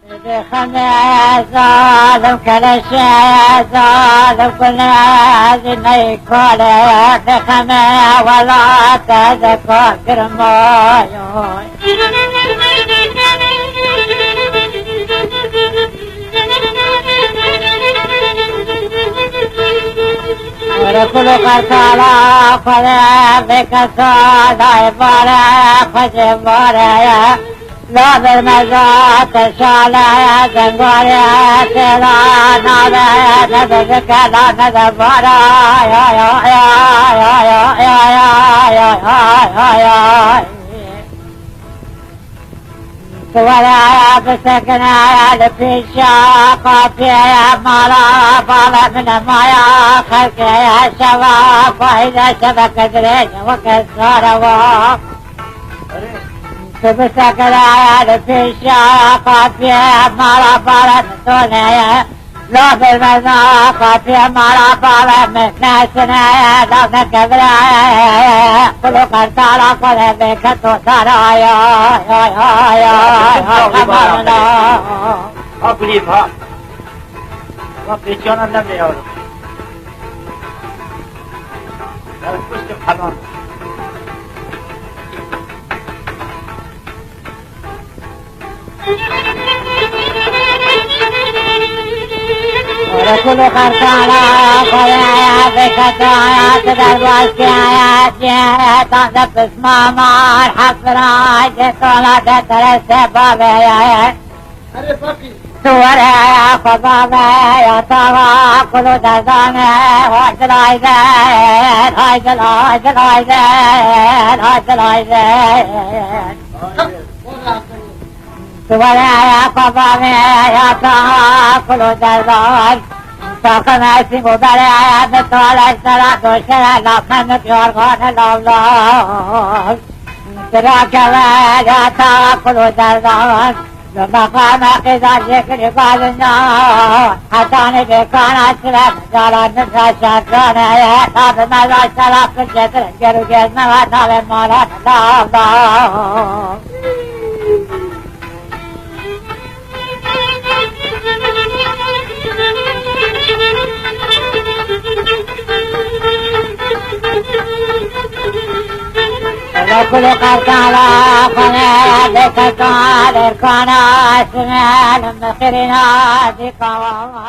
خميس ظالم كل شيء ظالم كل هذه يكولك خميس ولا تذكر كرمايون وركل قتالا فلا بك صادا يبارك فجبارك لا بالمزات شالا زنگاري تلا نابه نبذك لا نذبارا يا يا يا يا يا يا يا يا ولا بسكنا لفيشا قافيا مالا بالا من مايا خلق يا شباب وإذا شبك دريج وكسر بسكنا لفيشا قافيا مالا بالا من دنيا لا بالمزا قافيا مالا بالا من ناسنا لا نكبرا كلو قرطالا قل بكتو سرايا يا يا يا خبرنا أبليفها وبيجانا النبي يا ولد لا تكشف حنان ورسول قرطالا قل بكتو آيات درباز کی آیات یہ تحت اسما مار حفرائی جتولا تترس بابے آئے سور ہے خباب ہے یا تاوا کلو دردان ہے ہوش لائی دے ہائی جلائی جلائی دے ہائی جلائی دے سور ہے یا خباب ہے یا تاوا کلو دردان ساکن ایسی مبرے آیا نتوالا اشترا دوشرا لکھن پیور گھانے لولا ترا کلے جاتا کلو دردان مقام قضا ذکر بازنا حتانی بکانا سرد جالا نسا شاکران ہے تاب مزا شرف جتر گرو گزنا و تاب مالا ندابا ركل قرطالا خنا بكتال الكانا اسمال مخرنا ذكا